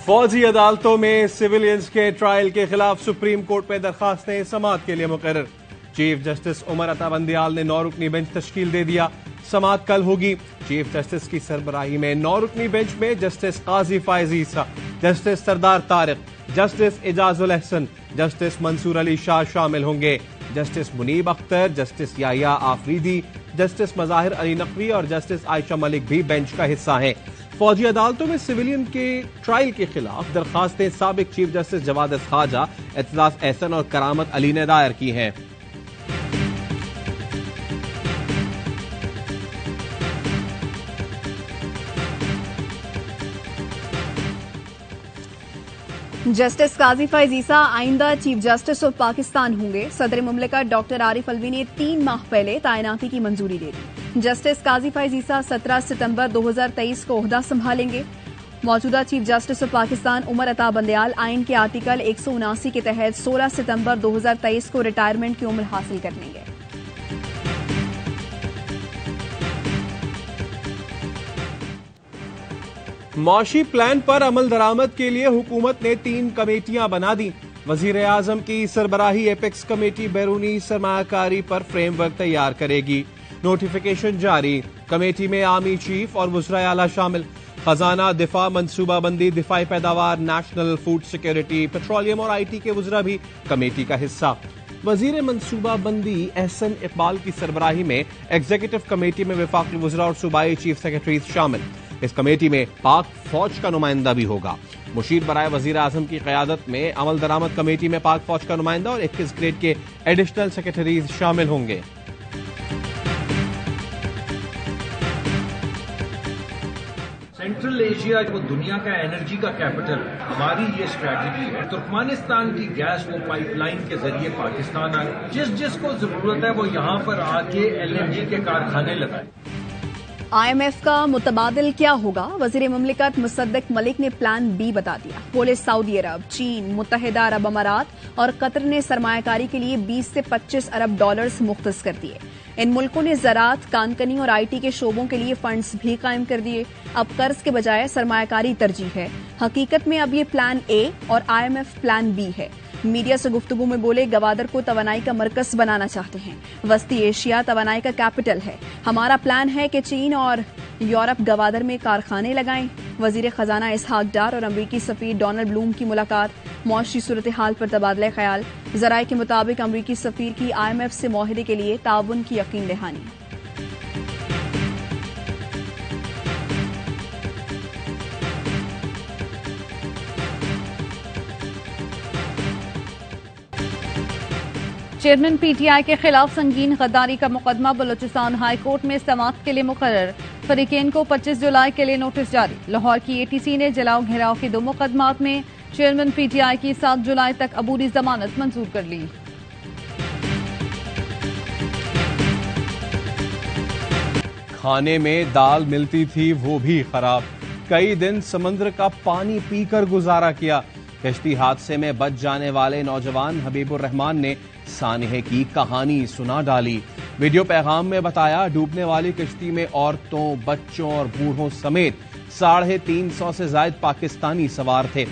फौजी अदालतों में सिविलियंस के ट्रायल के खिलाफ सुप्रीम कोर्ट में दरखास्तें समाअत के लिए मुकर्रर। चीफ जस्टिस उमर अता बंदियाल ने 9 रुकनी बेंच तश्कील दे दिया। समाअत कल होगी। चीफ जस्टिस की सरबराही में 9 रुकनी बेंच में justice Qazi Faez Isa, justice Sardar Tariq, justice Ijazul Ahsan, justice Mansoor Ali Shah शामिल होंगे। Justice Munib Akhtar, justice Yahya Afridi, justice Mazahir Ali Naqvi और जस्टिस आयशा मलिक भी बेंच का हिस्सा हैं। फौजी अदालतों में सिविलियन के ट्रायल के खिलाफ दरखास्तें साबिक चीफ जस्टिस जवाद खाजा, एतजाज एहसन और करामत अली ने दायर की हैं। जस्टिस काजी फायज ईसा आइंदा चीफ जस्टिस ऑफ पाकिस्तान होंगे। सदर मुमलिकत डॉक्टर आरिफ अलवी ने 3 माह पहले तैनाती की मंजूरी दे दी। जस्टिस काजी फायज ईसा 17 सितंबर 2023 को ओहदा संभालेंगे। मौजूदा chief justice of Pakistan Umar Ata Bandial आइन के आर्टिकल 179 के तहत 16 सितंबर 2023 को रिटायरमेंट की उम्र हासिल कर लेंगे। मौशी प्लान पर अमल दरामद के लिए हुकूमत ने 3 कमेटियां बना दी। वजीर आजम की सरबराही एपेक्स कमेटी बैरूनी सरमायाकारी पर फ्रेमवर्क तैयार करेगी। नोटिफिकेशन जारी। कमेटी में आर्मी चीफ और वज़राए आला शामिल। खजाना, दिफा, मनसूबाबंदी, दिफाई पैदावार, नेशनल फूड सिक्योरिटी, पेट्रोलियम और IT के वज़रा भी कमेटी का हिस्सा। वजीर मनसूबाबंदी एहसन इकबाल की सरबराही में एग्जीक्यूटिव कमेटी में वफाकी वज़रा और सूबाई चीफ सेक्रेटरीज शामिल। इस कमेटी में पाक फौज का नुमाइंदा भी होगा। मुशीर बराए वजीर आजम की क़यादत में अमल दरामद कमेटी में पाक फौज का नुमाइंदा और 21 ग्रेड के एडिशनल सेक्रेटरीज शामिल होंगे। सेंट्रल एशिया वो दुनिया का एनर्जी का कैपिटल है। हमारी ये स्ट्रैटेजी है तुर्कमानिस्तान की गैस वो पाइपलाइन के जरिए पाकिस्तान आए। जिसको जरूरत है वो यहाँ पर आके LNG के कारखाने लगाए। IMF का मुतबादिल क्या होगा? वजीर मुमलिकत मुसद्दिक मलिक ने प्लान B बता दिया। बोले सऊदी अरब, चीन, मुत्तहिदा अरब अमारात और कतर ने सरमायाकारी के लिए 20 से 25 अरब डॉलर्स मुख्तस कर दिए। इन मुल्कों ने ज़राअत, कानकनी और IT के शोबों के लिए फंड्स भी कायम कर दिए। अब कर्ज के बजाय सरमायाकारी तरजीह है। हकीकत में अब ये प्लान A और IMF प्लान B है। मीडिया से गुफ्तगू में बोले गवादर को तवानाई का मरकज बनाना चाहते हैं। वस्ती एशिया तवानाई का कैपिटल है। हमारा प्लान है कि चीन और यूरोप गवादर में कारखाने लगाएं। वजीर खजाना इसहाक डार और अमरीकी सफीर डोनाल्ड ब्लूम की मुलाकात। मौशी सूरत हाल पर तबादला ख्याल। जराये के मुताबिक अमरीकी सफीर की IMF से मुआहदे के लिए ताउन की यकीन दहानी। चेयरमैन PTI के खिलाफ संगीन गद्दारी का मुकदमा बलूचिस्तान हाई कोर्ट में समाअत के लिए मुकर्रर। फरीकेन को 25 जुलाई के लिए नोटिस जारी। लाहौर की ATC ने जलाओ घेराव के 2 मुकदमात में चेयरमैन PTI की 7 जुलाई तक अबूरी जमानत मंजूर कर ली। खाने में दाल मिलती थी वो भी खराब। कई दिन समंदर का पानी पीकर गुजारा किया। कश्ती हादसे में बच जाने वाले नौजवान हबीबुर रहमान ने सानहे की कहानी सुना डाली। वीडियो पैगाम में बताया डूबने वाली कश्ती में औरतों, बच्चों और बूढ़ों समेत 350 से ज्यादा पाकिस्तानी सवार थे।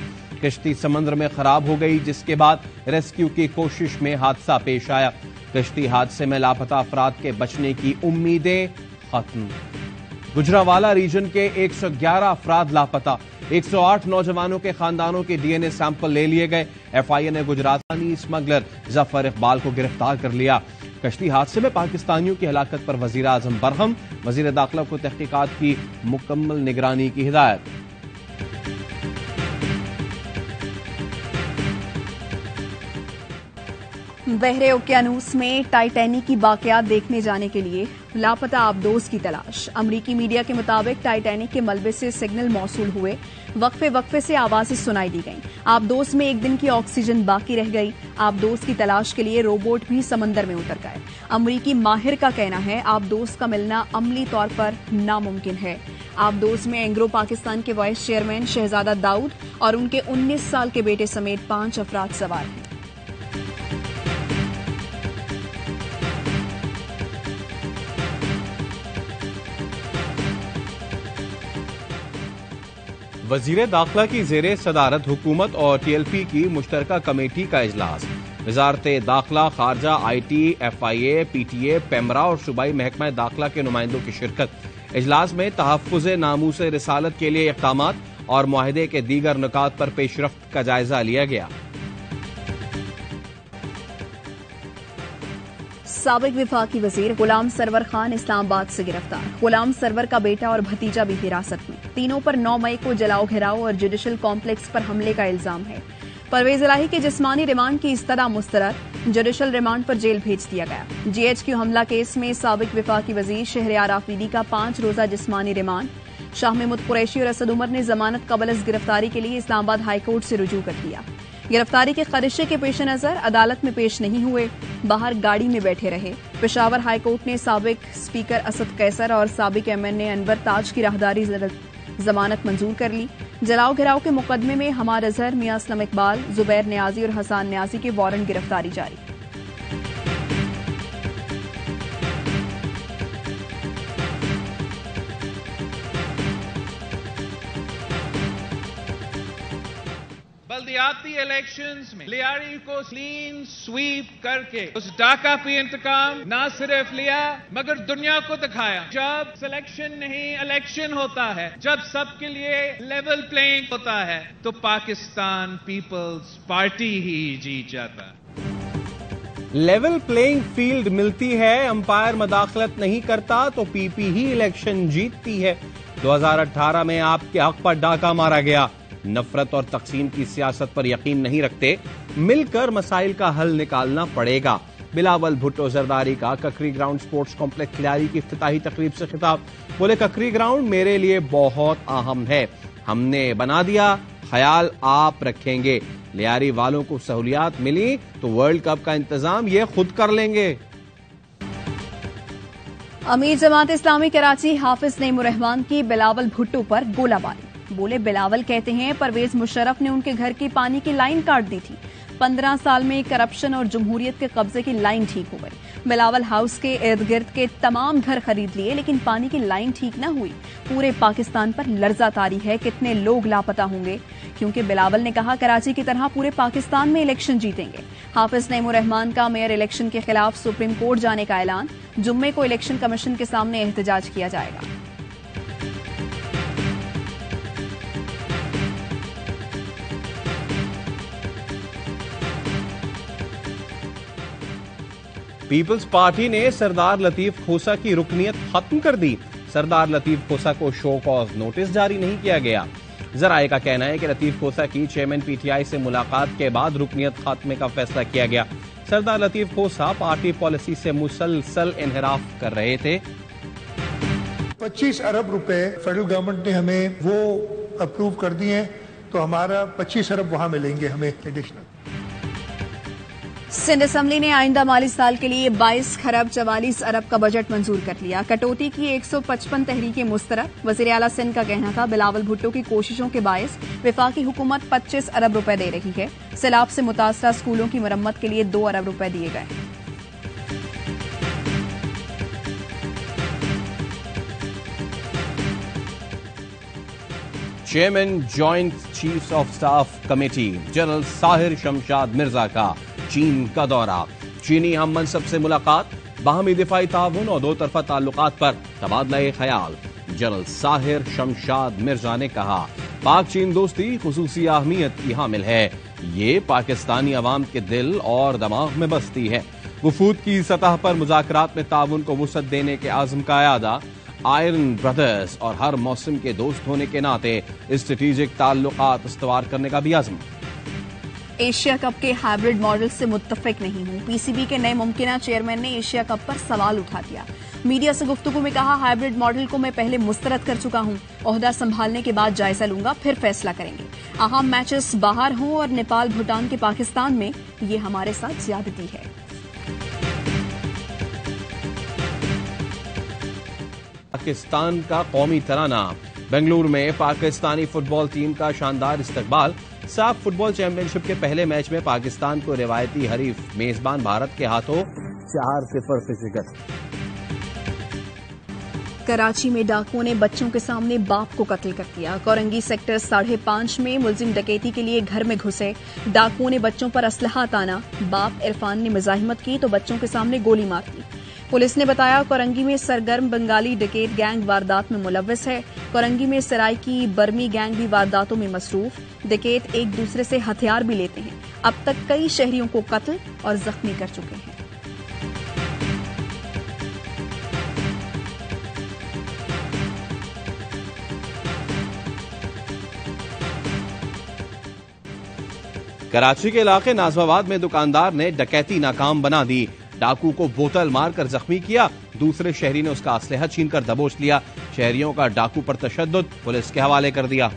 कश्ती समंदर में खराब हो गई, जिसके बाद रेस्क्यू की कोशिश में हादसा पेश आया। कश्ती हादसे में लापता अफराद के बचने की उम्मीदें खत्म। गुजरावाला रीजन के 111 अफराद लापता। 108 नौजवानों के खानदानों के DNA सैंपल ले लिए गए। FIA ने गुजराती स्मगलर जफर इकबाल को गिरफ्तार कर लिया। कश्ती हादसे में पाकिस्तानियों की हलाकत पर वजीर आजम बरहम। वजीर दाखिला को तहकीकात की मुकम्मल निगरानी की हिदायत। बहरे ओकियानूस में टाइटैनिक की वाकयात देखने जाने के लिए लापता आबदोज की तलाश। अमरीकी मीडिया के मुताबिक टाइटैनिक के मलबे से सिग्नल मौसूल हुए। वक्फे से आवाजें सुनाई दी गईं। आबदोज में 1 दिन की ऑक्सीजन बाकी रह गई। आबदोज की तलाश के लिए रोबोट भी समंदर में उतर गए। अमरीकी माहिर का कहना है आबदोज का मिलना अमली तौर पर नामुमकिन है। आबदोज में एंग्रो पाकिस्तान के वाइस चेयरमैन शहजादा दाऊद और उनके 19 साल के बेटे समेत 5 अफराद सवार हैं। वजीर दाखिला की जेरे सदारत हुकूमत और TLP की मुश्तरका कमेटी का इजलास। वजारत दाखिला, खारजा, IT, FIA, PTA, पेमरा और सूबाई महकमा दाखिला के नुमाइंदों की शिरकत। इजलास में तहफ़्फ़ुज़ नामूस रिसालत के लिए इक़दामात और मुआहदे के दीगर नुकात पर पेशरफ्त का जायजा लिया गया। साबिक विफाकी वजीर गुलाम सरवर खान इस्लामाबाद से गिरफ्तार। गुलाम सरवर का बेटा और भतीजा भी हिरासत में। तीनों पर 9 मई को जलाओ घेराव और जुडिशल कॉम्प्लेक्स पर हमले का इल्जाम है। परवेज इलाही के जिस्मानी रिमांड की इस्तदा मुस्तरद, जुडिशल रिमांड पर जेल भेज दिया गया। GHQ हमला केस में साबिक विफाकी वजीर शहरयार आफरीदी का 5 रोजा जिस्मानी रिमांड। शाह महमूद कुरैशी और असद उमर ने जमानत कबल गिरफ्तारी के लिए इस्लामाबाद हाईकोर्ट से रुजू कर लिया। गिरफ्तारी के खदशे के पेश नजर अदालत में पेश नहीं हुए, बाहर गाड़ी में बैठे रहे। पेशावर हाईकोर्ट ने साबिक स्पीकर असद कैसर और साबिक MNA अनवर ताज की राहदारी जमानत मंजूर कर ली। जलाओ घेराव के मुकदमे में हमार अजहर, मियां असलम इकबाल, जुबैर न्याजी और हसान न्याजी के वारंट गिरफ्तारी जारी। बल्दियाती इलेक्शंस में लियारी को क्लीन स्वीप करके उस डाका पे इंतकाम ना सिर्फ लिया मगर दुनिया को दिखाया। जब सिलेक्शन नहीं इलेक्शन होता है, जब सबके लिए लेवल प्लेइंग होता है तो पाकिस्तान पीपल्स पार्टी ही जीत जाता है। लेवल प्लेइंग फील्ड मिलती है, अंपायर मदाखलत नहीं करता तो PP ही इलेक्शन जीतती है। 2018 में आपके हक पर डाका मारा गया। नफरत और तकसीम की सियासत पर यकीन नहीं रखते, मिलकर मसाइल का हल निकालना पड़ेगा। बिलावल भुट्टो जरदारी का ककरी ग्राउंड स्पोर्ट्स कॉम्प्लेक्स लियारी की इफ्तिताही तकरीब से खिताब। बोले, ककरी ग्राउंड मेरे लिए बहुत अहम है, हमने बना दिया, ख्याल आप रखेंगे। लियारी वालों को सहूलियात मिली तो वर्ल्ड कप का इंतजाम ये खुद कर लेंगे। अमीर जमात इस्लामी कराची हाफिज नईमुर रहमान की बिलावल भुट्टो पर गोलाबारी। बोले, बिलावल कहते हैं परवेज मुशर्रफ ने उनके घर की पानी की लाइन काट दी थी। 15 साल में करप्शन और जमहूरियत के कब्जे की लाइन ठीक हो गई। बिलावल हाउस के इर्द गिर्द के तमाम घर खरीद लिए लेकिन पानी की लाइन ठीक न हुई। पूरे पाकिस्तान पर लर्जा तारी है, कितने लोग लापता होंगे। क्योंकि बिलावल ने कहा कराची की तरह पूरे पाकिस्तान में इलेक्शन जीतेंगे। हाफिज नईमुर रहमान का मेयर इलेक्शन के खिलाफ सुप्रीम कोर्ट जाने का ऐलान। जुम्मे को इलेक्शन कमीशन के सामने एहतजाज किया जाएगा। पीपल्स पार्टी ने सरदार लतीफ खोसा की रुकनियत खत्म कर दी। सरदार लतीफ खोसा को शो कॉज नोटिस जारी नहीं किया गया। जराये का कहना है कि लतीफ खोसा की चेयरमैन PTI से मुलाकात के बाद रुकनियत खात्मे का फैसला किया गया। सरदार लतीफ खोसा पार्टी पॉलिसी से मुसलसल इनहराफ कर रहे थे। 25 अरब रुपए फेडरल गवर्नमेंट ने हमें वो अप्रूव कर दिए हैं, तो हमारा 25 अरब वहां मिलेंगे हमें एडिशनल। सिंध असेंबली ने आइंदा माली साल के लिए 22 खरब 44 अरब का बजट मंजूर कर लिया। कटौती की 155 तहरीकें मुस्तरद। वज़ीर आला सिंध का कहना था बिलावल भुट्टो की कोशिशों के बायस वफाकी हुकूमत 25 अरब रुपए दे रही है। सैलाब से मुतासरा स्कूलों की मरम्मत के लिए 2 अरब रुपए दिए गए। Chairman joint chiefs of staff committee general Sahir Shamshad Mirza का चीन का दौरा। चीनी हम मनसब से मुलाकात, बाहमी दिफाई ताउन और 2 तरफा ताल्लुकात पर तबादला ख्याल। जनरल साहिर शमशाद मिर्जा ने कहा, पाक चीन दोस्ती खुसूसी अहमियत की हामिल है। ये पाकिस्तानी अवाम के दिल और दिमाग में बसती है। वफूद की सतह पर मुज़ाकरात में ताउन को वुसअत देने के आज़म का यादा। आयरन ब्रदर्स और हर मौसम के दोस्त होने के नाते स्ट्रेटेजिक ताल्लुकात इस्तवार करने का भी आज़म। एशिया कप के हाइब्रिड मॉडल से मुत्तफिक नहीं हूं। PCB के नए मुमकिना चेयरमैन ने एशिया कप पर सवाल उठा दिया। मीडिया से गुफ्तगू में कहा, हाइब्रिड मॉडल को मैं पहले मुस्तरद कर चुका हूं। ओहदा संभालने के बाद जायजा लूंगा, फिर फैसला करेंगे। अहम मैचेस बाहर हों और नेपाल भूटान के पाकिस्तान में, ये हमारे साथ ज्यादती है। पाकिस्तान का कौमी तराना। बेंगलुरु में पाकिस्तानी फुटबॉल टीम का शानदार इस्तकबाल। साफ फुटबॉल चैंपियनशिप के पहले मैच में पाकिस्तान को रिवायती हरीफ मेजबान भारत के हाथों 4-0 से शिकस्त। कराची में डाकुओं ने बच्चों के सामने बाप को कत्ल कर दिया। कोरंगी सेक्टर 5.5 में मुलजिम डकैती के लिए घर में घुसे। डाकुओं ने बच्चों पर असलहा ताना। बाप इरफान ने मुजाहिमत की तो बच्चों के सामने गोली मार दी। पुलिस ने बताया कोरंगी में सरगर्म बंगाली डकैत गैंग वारदात में मुलव्वस है। कोरंगी में सराय की बर्मी गैंग भी वारदातों में मसरूफ। डकैत एक दूसरे से हथियार भी लेते हैं। अब तक कई शहरियों को कत्ल और जख्मी कर चुके हैं। कराची के इलाके नाजमाबाद में दुकानदार ने डकैती नाकाम बना दी। डाकू को बोतल मारकर जख्मी किया। दूसरे शहरी ने उसका असलहा छीनकर दबोच लिया। शहरियों का डाकू पर तशद्दुद पुलिस के हवाले कर दिया।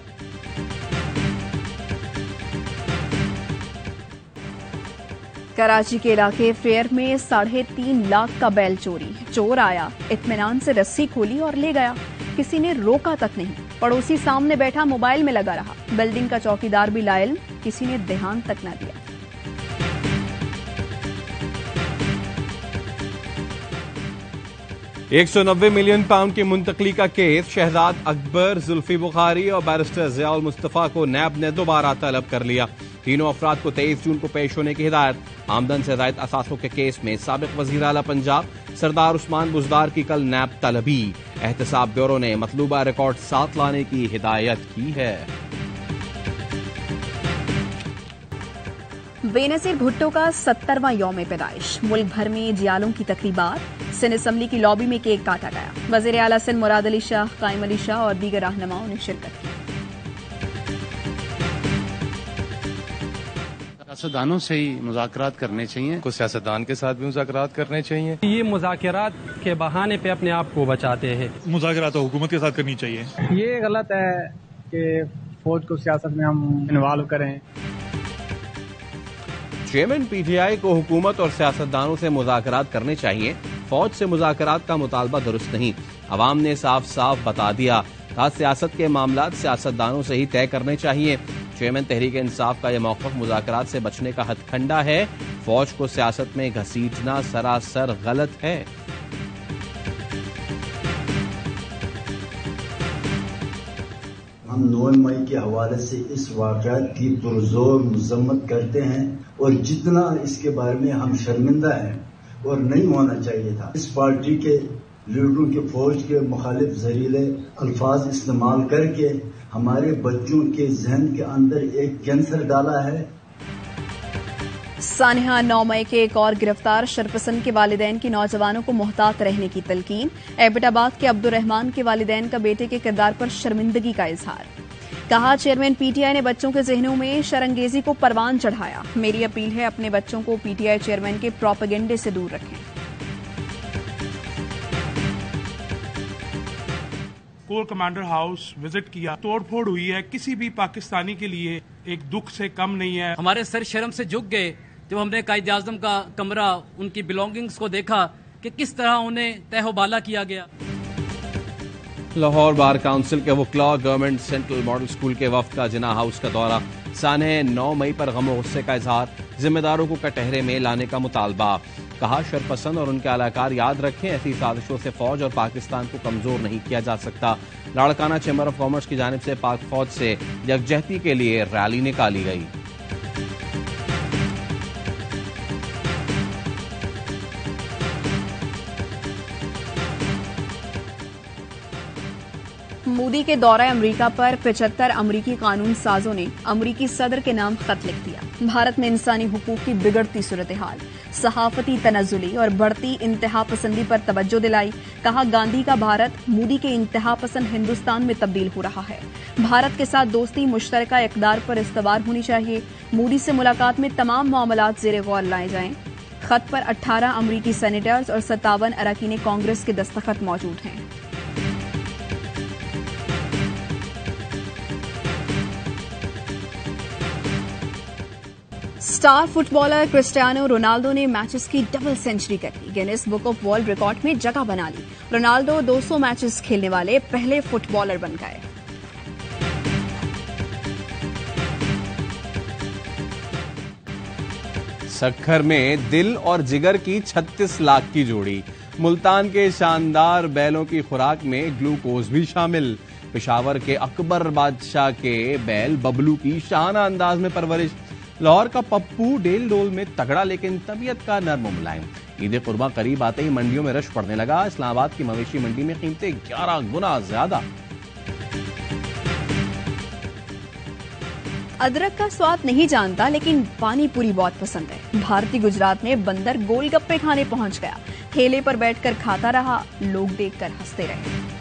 कराची के इलाके फेयर में 3.5 लाख का बैल चोरी। चोर आया, इत्मीनान से रस्सी खोली और ले गया। किसी ने रोका तक नहीं। पड़ोसी सामने बैठा मोबाइल में लगा रहा। बिल्डिंग का चौकीदार भी लाइल, किसी ने ध्यान तक न दिया। £190 मिलियन की मुंतकली का केस। शहजाद अकबर, जुल्फी बुखारी और बैरिस्टर ज़ियाउल मुस्तफा को नैब ने दोबारा तलब कर लिया। तीनों अफराद को 23 जून को पेश होने की हिदायत। आमदन से ज़ायद असासों के केस में साबिक वज़ीर आला पंजाब सरदार उस्मान बुज़दार की कल नैब तलबी। एहतसाब ब्यूरो ने मतलूबा रिकॉर्ड साथ लाने की हिदायत की है। बेनज़ीर भुट्टो का 70वां यौम पैदाइश। मुल्क भर में जियालों की तकरीबात। सिंध असम्बली की लॉबी में केक काटा गया। वज़ीर आला सिंध मुराद अली शाह, कायम अली शाह और दीगर रहनुमाओं ने शिरकत की। सियासतदानों से ही मुज़ाकरात करने चाहिए। कुछ सियासतदान के साथ भी मुज़ाकरात करने चाहिए। ये मुज़ाकरात के बहाने पे अपने आप को बचाते हैं। मुज़ाकरात हुकूमत के साथ करनी चाहिए। ये गलत है कि फौज को सियासत में हम इन्वॉल्व करें। चेयरमैन पीटीआई को हुकूमत और सियासतदानों से मुज़ाकरात करने चाहिए। फौज से मुज़ाकरात का मुतालबा दुरुस्त नहीं। अवाम ने साफ साफ बता दिया था सियासत के मामलात सियासतदानों से ही तय करने चाहिए। चेयरमैन तहरीक इंसाफ का यह मौक़िफ़ मुज़ाकरात से बचने का हथकंडा है। फौज को सियासत में घसीटना सरासर गलत है। हम 9 मई के हवाले से इस वाक़यात की पुरजोर मज़म्मत करते हैं और जितना इसके बारे में हम शर्मिंदा हैं और नहीं होना चाहिए था। इस पार्टी के लीडरों के फौज के मुखालिफ जहरीले अल्फाज इस्तेमाल करके हमारे बच्चों के जहन के अंदर एक कैंसर डाला है। सानिहा 9 मई के एक और गिरफ्तार शरपसंद के वालिदैन की नौजवानों को मोहतात रहने की तलकीन। एबटाबाद के अब्दुर्रहमान के वालिदैन का बेटे के किरदार पर शर्मिंदगी का इजहार। कहा चेयरमैन पीटीआई ने बच्चों के जहनों में शरंगेजी को परवान चढ़ाया। मेरी अपील है अपने बच्चों को पीटीआई चेयरमैन के प्रोपेगेंडे से दूर रखें। कोर कमांडर हाउस विजिट किया, तोड़फोड़ हुई है, किसी भी पाकिस्तानी के लिए एक दुख से कम नहीं है। हमारे सर शर्म से झुक गए जब हमने कायद आज़म का कमरा, उनकी बिलोंगिंग्स को देखा कि किस तरह उन्हें तहबाला किया गया। लाहौर बार काउंसिल के वकला गवर्नमेंट सेंट्रल मॉडल स्कूल के वफ्द का जिना हाउस का दौरा। सानह 9 मई पर गम और गुस्से का इजहार। जिम्मेदारों को कटहरे में लाने का मुतालबा। कहा शरपसंद और उनके अलाकार याद रखें ऐसी साजिशों से फौज और पाकिस्तान को कमजोर नहीं किया जा सकता। लाड़काना चैम्बर ऑफ कॉमर्स की जानिब से पाक फौज से यकजहती के लिए रैली निकाली गई। मोदी के दौरा अमरीका पर 75 अमरीकी कानून साजों ने अमरीकी सदर के नाम खत लिख दिया। भारत में इंसानी हुकूक की बिगड़ती सूरत हाल, सहाफती तनज़ुली और बढ़ती इंतहा पसंदी पर तवज्जो दिलाई। कहा गांधी का भारत मोदी के इंतहा पसंद हिंदुस्तान में तब्दील हो रहा है। भारत के साथ दोस्ती मुश्तरका इक़दार पर इस्तवार होनी चाहिए। मोदी से मुलाकात में तमाम मामलात ज़ेरे गौर लाए जाएं। खत पर 18 अमरीकी सेनेटर्स और 57 अरकान कांग्रेस के दस्तखत मौजूद हैं। स्टार फुटबॉलर क्रिस्टियानो रोनाल्डो ने मैचेस की डबल सेंचुरी कर ली। Guinness book of world record में जगह बना ली। रोनाल्डो 200 मैचेस खेलने वाले पहले फुटबॉलर बन गए। सक्खर में दिल और जिगर की 36 लाख की जोड़ी। मुल्तान के शानदार बैलों की खुराक में ग्लूकोज भी शामिल। पेशावर के अकबर बादशाह के बैल बबलू की शाहाना अंदाज में परवरिश। लाहौर का पप्पू डेल डोल में तगड़ा लेकिन तबीयत का नर्म मुलायम। ईद कुर्बा करीब आते ही मंडियों में रश पड़ने लगा। इस्लामाबाद की मवेशी मंडी में कीमतें 11 गुना ज्यादा। अदरक का स्वाद नहीं जानता लेकिन पानी पूरी बहुत पसंद है। भारतीय गुजरात में बंदर गोलगप्पे खाने पहुंच गया। ठेले पर बैठकर खाता रहा, लोग देखकर हंसते रहे।